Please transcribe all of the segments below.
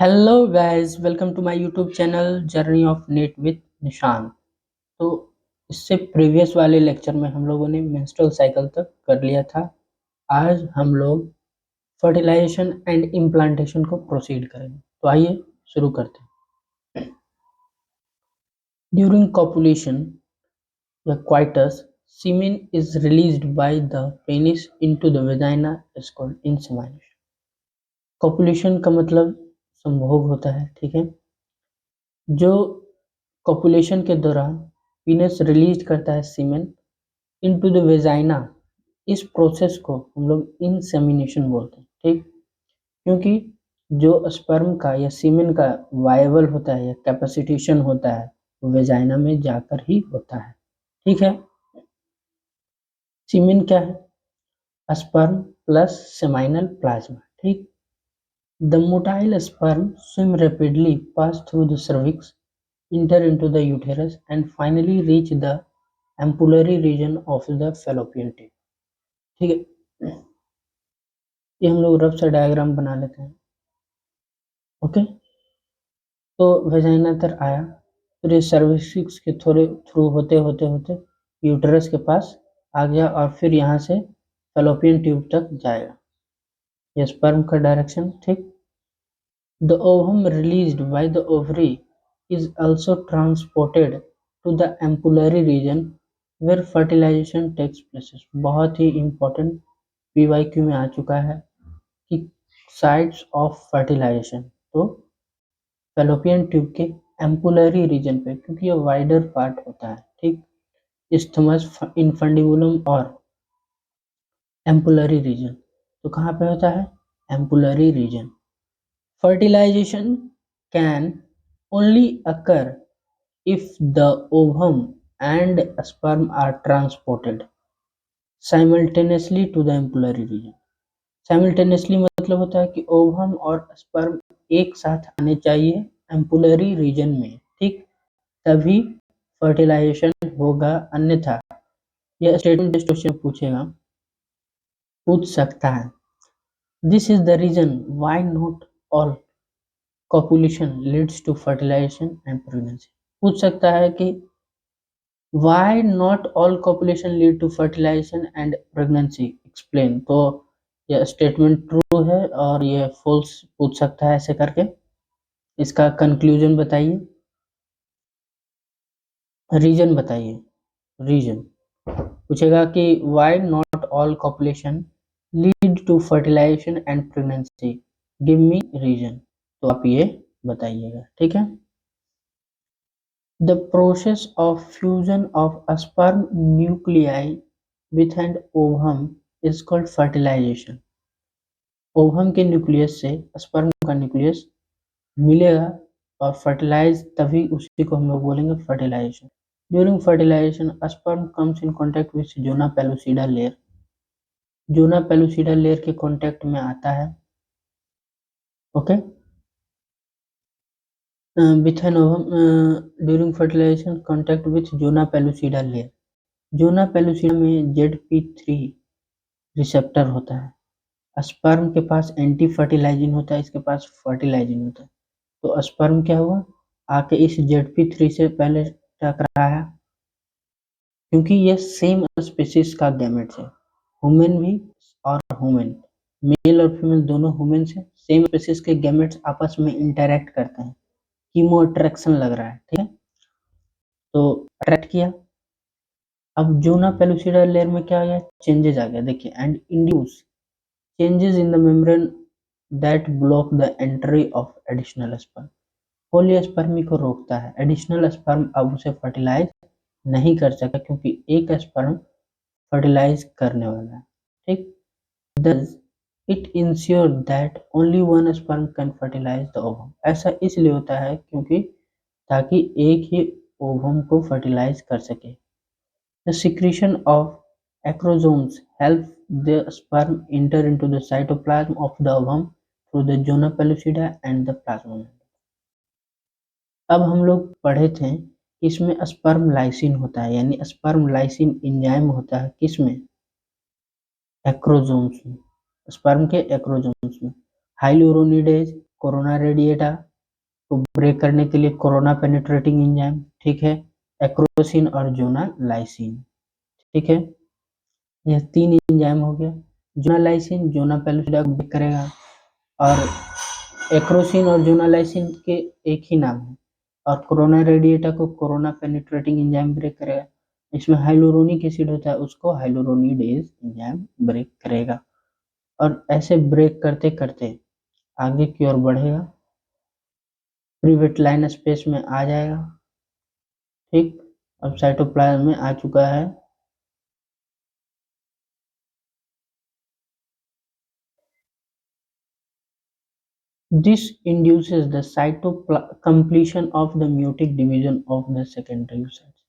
Hello guys, welcome to my YouTube channel journey of NEET with Nishant. तो इससे previous वाले lecture में हम लोगों ने मेंस्ट्रुअल साइकिल तक कर लिया था। आज हम लोग फर्टिलाइजेशन एंड इम्प्लांटेशन को प्रोसीड करेंगे। तो आइए शुरू करते हैं। ड्यूरिंग कॉपुलेशन या coitus, semen is released by the penis into the vagina is called insemination. Copulation का मतलब संभोग होता है, ठीक है। जो कॉपुलेशन के दौरान पीनस रिलीज करता है सीमेन इनटू द वेजाइना, इस प्रोसेस को हम लोग इंसेमिनेशन बोलते हैं, ठीक। क्योंकि जो स्पर्म का या सीमेन का वायबल होता है या कैपेसिटेशन होता है वो वेजाइना में जाकर ही होता है, ठीक है। सीमेन क्या है? स्पर्म प्लस सेमाइनल प्लाज्मा, ठीक। The motile sperm swim rapidly pass through the cervix, enter into the uterus and finally reach the ampullary region of the fallopian tube, ठीक है। ये हम लोग रफ सा डायग्राम बना लेते हैं, ओके। तो वेजाइना तक आया, फिर ये सर्विक्स के थोड़े थ्रू होते होते होते यूटरस के पास आ गया और फिर यहाँ से फैलोपियन ट्यूब तक जाएगा। ये स्पर्म का डायरेक्शन, ठीक। The ovum released by the ovary is also transported to the ampullary region where fertilization takes place। बहुत ही important PYQ में आ चुका है कि साइट्स ऑफ फर्टिलाइजेशन, तो फैलोपियन ट्यूब के एम्पुलरी रीजन पे, क्योंकि ये वाइडर पार्ट होता है, ठीक। इस्थमस, इनफंडिबुलम और एम्पुलरी रीजन, तो कहाँ पे होता है? Ampullary region. Fertilization can only occur if the ovum and sperm are transported simultaneously to the ampullary region। Simultaneously मतलब होता है कि ओवम और स्पर्म एक साथ आने चाहिए एम्पुलरी रीजन में, ठीक, तभी फर्टिलाइजेशन होगा। अन्यथा यह स्टेटमेंट टेस्ट क्वेश्चन पूछेगा, पूछ सकता है। This is the reason why not all copulation leads to fertilization and pregnancy। पूछ सकता है कि why not all copulation lead to fertilization and pregnancy, explain। तो यह स्टेटमेंट ट्रू है और यह फॉल्स पूछ सकता है ऐसे करके। इसका कंक्लूजन बताइए, रीजन बताइए। रीजन पूछेगा कि why not all copulation lead to fertilization and pregnancy, give me reason। तो आप ये बताइएगा, ठीक है। The process of fusion of a sperm nuclei with an ovum is called fertilization। Ovum के न्यूक्लियस से स्पर्म का न्यूक्लियस मिलेगा और फर्टिलाइज, तभी उसी को हम लोग बोलेंगे fertilisation. During fertilisation sperm comes in contact with zona pellucida layer. Zona pellucida layer के कॉन्टैक्ट में आता है, okay. with an ovum during fertilization contact with zona pellucida layer. Zona pellucida में ZP3 रिसेप्टर होता है। स्पर्म के पास anti fertilizin होता है, इसके पास फर्टिलाइजिन होता है। तो स्पर्म क्या हुआ, आके इस ZP3 से पहले टकराया, क्योंकि ये सेम स्पीशीज का गैमेट्स है। ह्यूमन भी और ह्यूमन, मेल और फीमेल दोनों ह्यूमन से सेम स्पीशीज के गैमेट्स आपस में इंटरेक्ट करते हैं। कीमो अट्रैक्शन लग रहा है, ठीक है। तो अट्रैक्ट किया, अब जोना पेलुसिडा लेयर में क्या आ गया, चेंजेस आ गया, देखिए। And induce changes in the membrane that block the entry of additional sperm. Polyspermy को रोकता है, एडिशनल स्पर्म अब उसे फर्टिलाइज नहीं कर सका, क्योंकि एक स्पर्म फर्टिलाइज करने वाला है, ठीक। Thus, it ensures that only one sperm can fertilize the ovum। ऐसा इसलिए होता है क्योंकि ताकि एक ही ओवम को फर्टिलाइज कर सके। The secretion of acrosomes help the sperm enter into the cytoplasm of the ovum through the zona pellucida and the plasma membrane। अब हम लोग पढ़े थे इसमें स्पर्म लाइसिन होता है, यानी स्पर्म लाइसिन एंजाइम होता है किसमें, एक्रोजोम्स में, स्पर्म के एक्रोजोम्स में। हाइलुरोनिडेज कोरोना रेडिएटा को ब्रेक करने के लिए कोरोना पेनिट्रेटिंग एंजाइम, ठीक है, एक्रोसिन और जोनालाइसिन, ठीक है। यह 3 एंजाइम हो गया। जोनालाइसिन जोना पेलुसिडा को ब्रेक करेगा और एक्रोसिन और जोनालाइसिन के एक ही नाम है, और कोरोना रेडिएटा को कोरोना पेनिट्रेटिंग एंजाइम ब्रेक करेगा। इसमें हाइलुरोनिक एसिड होता है, उसको हाइलुरोनिडेज एंजाइम ब्रेक करेगा, और ऐसे ब्रेक करते करते आगे की ओर बढ़ेगा, प्रीवेट स्पेस में आ जाएगा, ठीक। अब साइटोप्लाज्म में आ चुका है। This induces the cytocompletion of the meiotic division of the secondary cells.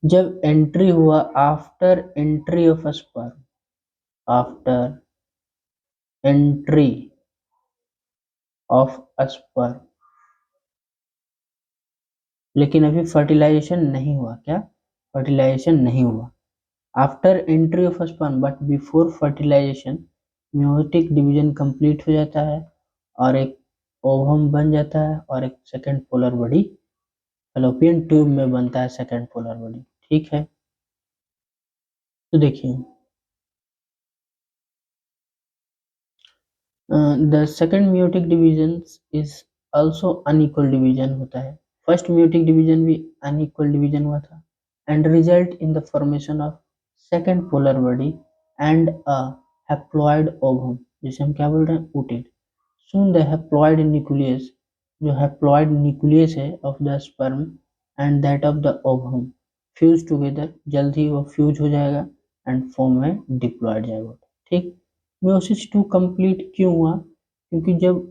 जब एंट्री हुआ after entry of sperm, after entry of sperm, लेकिन अभी फर्टिलाइजेशन नहीं हुआ, क्या फर्टिलाइजेशन नहीं हुआ। After entry of sperm but before fertilisation meiotic division complete हो जाता है और एक ओवम बन जाता है और एक second polar body fallopian tube में बनता है, सेकेंड पोलर बॉडी, ठीक है। तो देखिए the second meiotic division is also unequal division होता है। फर्स्ट म्यूटिक डिवीजन भी अनइक्वल डिवीजन हुआ था and result in the formation of second polar body and a haploid ovum, जिसे हम क्या बोल रहे हैं, ooted. Soon the haploid nucleus, जो हैप्लॉइड न्यूक्लियस है of the sperm and that of the ovum fuse together, जल्द ही वो फ्यूज हो जाएगा एंड फॉर्म में डिप्लॉयड जाएगा, ठीक। म्योसिस 2 कंप्लीट क्यों हुआ, क्योंकि जब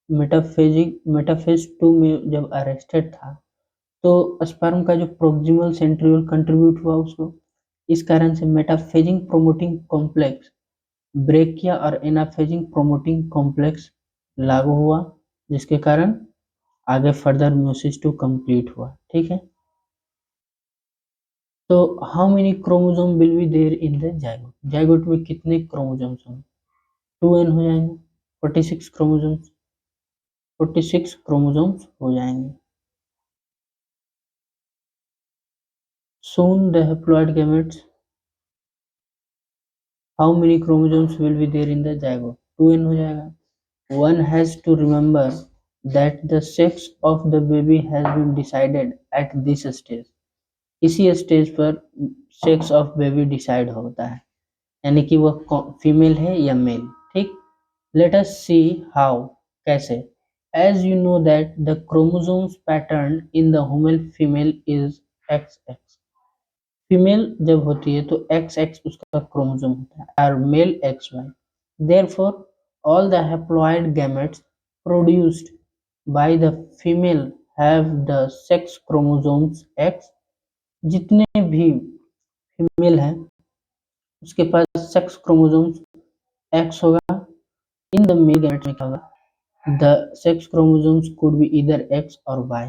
मेटाफेज 2 में जब अरेस्टेड था तो स्पर्म का जो प्रोक्सिमल सेंट्रियोल कंट्रीब्यूट हुआ उसको, इस कारण से मेटाफेजिंग प्रोमोटिंग कॉम्प्लेक्स ब्रेक किया और एनाफेजिंग प्रोमोटिंग कॉम्प्लेक्स लागू हुआ, जिसके कारण आगे फर्दर म्योसिस 2 कंप्लीट हुआ, ठीक है। तो how many chromosome will be there in the zygote, zygote में कितने क्रोमोसोम्स होंगे, 2n हो जाएंगे, 46 क्रोमोसोम्स, 46 क्रोमोसोम्स हो जाएंगे। Soon the haploid gametes, how many chromosomes will be there in the zygote, 2n हो जाएगा। One has to remember that the sex of the baby has been decided at this stage. इसी stage पर sex of baby decide होता है, यानी कि वह female है या मेल, ठीक। लेट अस सी हाउ, कैसे। As you know that the chromosomes pattern in the female is XX, female जब होती है तो XX उसका क्रोमोसोम होता है और mail XY, therefore all the haploid gametes produced by the female have the sex chromosomes X, जितने भी फीमेल हैं उसके पास सेक्स क्रोमोसोम्स X होगा। इन द मेल गैमेट्स में क्या होगा, the sex chromosomes could be either X और Y,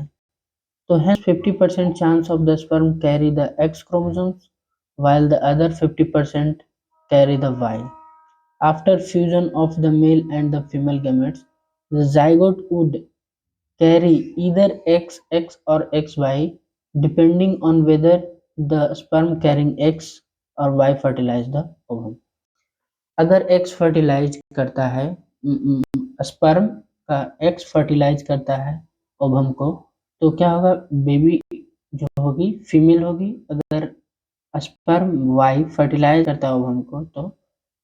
तो hence 50% chance of the sperm carry the X chromosomes while the other 50% carry the Y. After fusion of the male and the female gametes, the zygote would carry either XX or XY depending on whether the sperm carrying X or Y fertilize the ovum. अगर X fertilise करता है, sperm का X fertilise करता है ovum को, तो क्या होगा, बेबी जो होगी फीमेल होगी। अगर स्पर्म Y फर्टिलाइज करता है ओवम को तो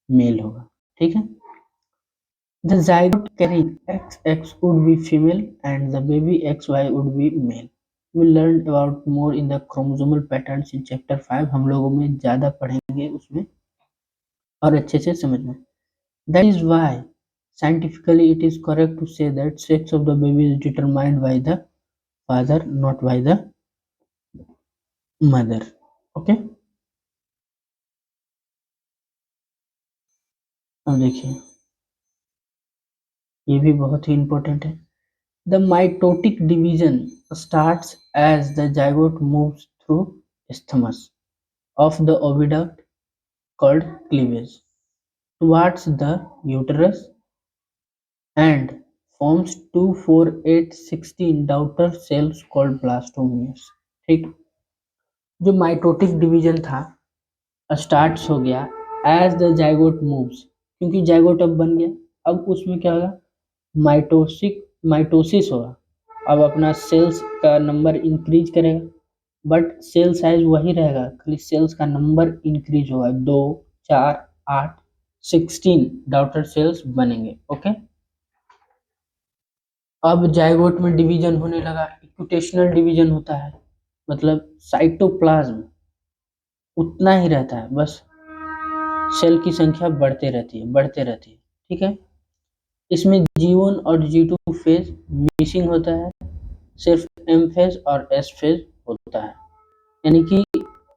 मेल होगा, ठीक है। The zygote carrying XX would be female and the baby XY would be male. We learned about more in the chromosomal patterns in chapter 5. हम लोगों में ज़्यादा पढ़ेंगे उसमें और अच्छे से समझ में। That is why scientifically it is correct to say that sex of the baby is determined by the father, not by the mother. Okay? अब देखिए ये भी बहुत ही important है। The mitotic division starts as the zygote moves through isthmus of the oviduct called cleavage towards the uterus and forms 2, 4, 8, 16 daughter cells called blastomeres। ठीक, जो mitotic division था starts हो गया एज द जाइगोट मूव्स, क्योंकि zygote अब बन गया, अब उसमें क्या होगा, माइटोसिस होगा। अब अपना सेल्स का नंबर इंक्रीज करेगा, बट सेल साइज वही रहेगा, खाली सेल्स का नंबर इंक्रीज होगा, 2, 4, 8, 16 डॉटर सेल्स बनेंगे। ओके, अब जाइगोट में डिवीजन होने लगा, इक्विटेशनल डिवीजन होता है, मतलब साइटोप्लाज्म उतना ही रहता है, बस सेल की संख्या बढ़ते रहती है, बढ़ते रहती है। ठीक है, इसमें G1 और G2 फेज मिसिंग होता है, सिर्फ M फेज और S फेज होता है, यानी कि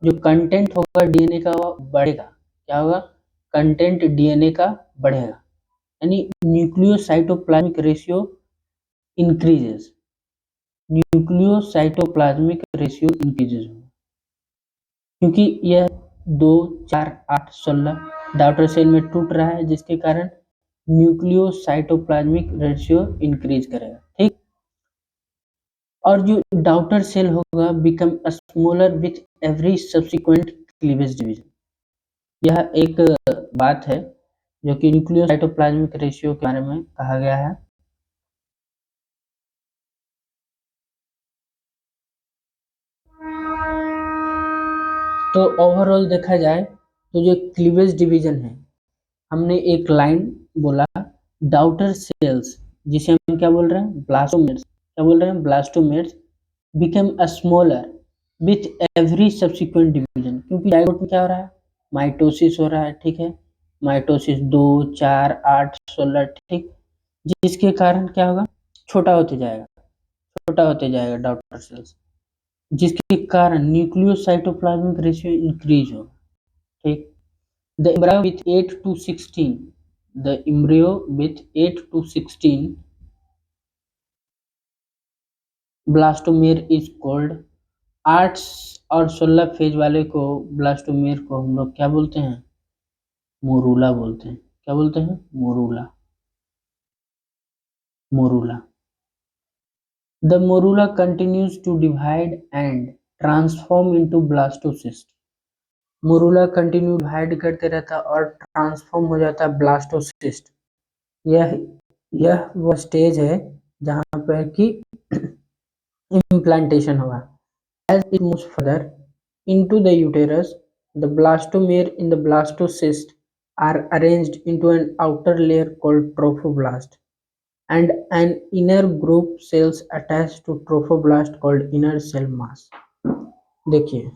जो कंटेंट होगा डीएनए का वो बढ़ेगा। क्या होगा, कंटेंट डीएनए का बढ़ेगा, यानी nucleocytoplasmic ratio increases, nucleocytoplasmic ratio increases, क्योंकि यह 2, 4, 8, 16 डॉटर सेल में टूट रहा है, जिसके कारण न्यूक्लियोसाइटोप्लाज्मिक रेशियो इंक्रीज करेगा। ठीक, और जो डॉटर सेल होगा become smaller with every subsequent cleavage division. यह एक बात है जो कि न्यूक्लियोसाइटोप्लाज्मिक रेशियो के बारे में कहा गया है। तो ओवरऑल देखा जाए तो जो क्लीवेज डिवीजन है, हमने एक लाइन बोला, डॉटर सेल्स जिसे हम क्या बोल रहे हैं, ब्लास्टोमेर्स, क्या बोल रहे हैं, blastomeres become smaller with every subsequent division, क्योंकि जाइगोट में क्या हो रहा है, माइटोसिस हो रहा है। ठीक है, माइटोसिस 2, 4, 8, 16, ठीक, जिसके कारण क्या होगा, छोटा होते जाएगा, छोटा होते जाएगा डॉटर सेल्स, जिसके कारण न्यूक्लियोसाइटोप्लाज्मिक रेशियो इंक्रीज होगा। ठीक, the embryo with 8 to 16, the embryo with 8 to 16 ब्लास्टोमेर is called, 8 और 16 फेज वाले को ब्लास्टोमेर को हम लोग क्या बोलते हैं, मोरूला बोलते हैं। क्या बोलते हैं, morula, morula. The morula continues to divide and transform into blastocyst। Morula continue divide करते रहता है और ट्रांसफॉर्म हो जाता है ब्लास्टोसिस्ट। यह वो स्टेज है जहाँ पर कि implantation होगा। As it moves further into the uterus, the blastomere in the blastocyst are arranged into an outer layer called trophoblast and an inner group cells attached to trophoblast called inner cell mass। देखिए,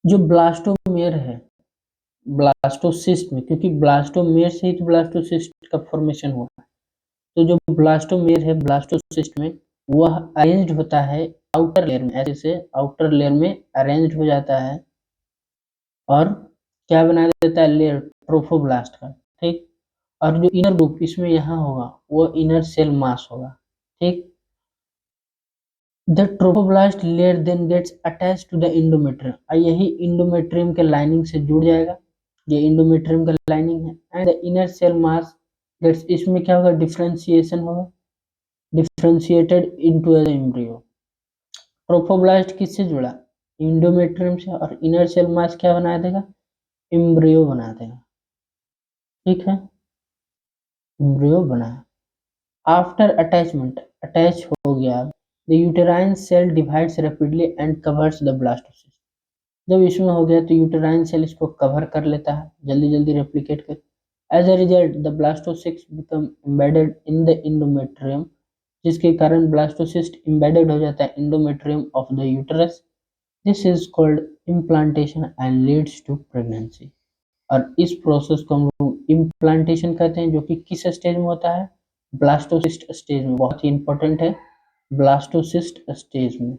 जो ब्लास्टोमेर है blastocyst में, क्योंकि ब्लास्टोमेर से ही तो blastocyst का formation हुआ है, तो जो ब्लास्टोमेर है ब्लास्टोसिस्ट में वह अरेंज्ड होता है आउटर लेयर में, ऐसे से आउटर लेयर में अरेंज्ड हो जाता है और क्या बना देता है, लेयर ट्रोफोब्लास्ट का। ठीक, और जो इनर ग्रुप इसमें यहाँ होगा वो इनर सेल मास होगा। ठीक, the trophoblast layer then gets attached to the endometrium, और यही इंडोमेट्रियम के लाइनिंग से जुड़ जाएगा, ये इंडोमेट्रियम का लाइनिंग है, and the inner cell mass gets, इसमें क्या होगा, डिफरेंशिएशन होगा, differentiated into as embryo. Trophoblast किससे जुड़ा, इंडोमेट्रियम से, और इनर सेल मास क्या बना देगा, एम्ब्रियो बना देगा। ठीक है, एम्ब्रियो बना। आफ्टर अटैचमेंट, अटैच हो गया, the uterine cell divides rapidly and covers the blastocyst. जब इसमें हो गया तो यूटेराइन सेल इसको कवर कर लेता है, जल्दी जल्दी रेप्लिकेट कर। As a result the blastocyst become embedded in the endometrium, जिसके कारण ब्लास्टोसिस्ट एम्बेडेड हो जाता है endometrium of the uterus. This is called implantation and leads to pregnancy. और इस प्रोसेस को हम लोग इम्प्लांटेशन कहते हैं, जो कि किस स्टेज में होता है, ब्लास्टोसिस्ट स्टेज में, बहुत ही इंपॉर्टेंट है, ब्लास्टोसिस्ट स्टेज में,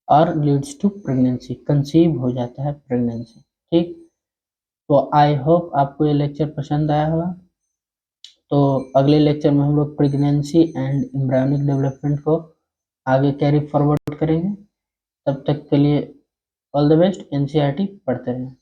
और लीड्स टू प्रेगनेंसी, कंसीव हो जाता है प्रेगनेंसी। ठीक, तो आई होप आपको ये लेक्चर पसंद आया होगा। तो अगले लेक्चर में हम लोग प्रेगनेंसी एंड एम्ब्रायोनिक डेवलपमेंट को आगे कैरी फॉरवर्ड करेंगे। तब तक के लिए ऑल द बेस्ट, एनसीईआरटी पढ़ते रहें।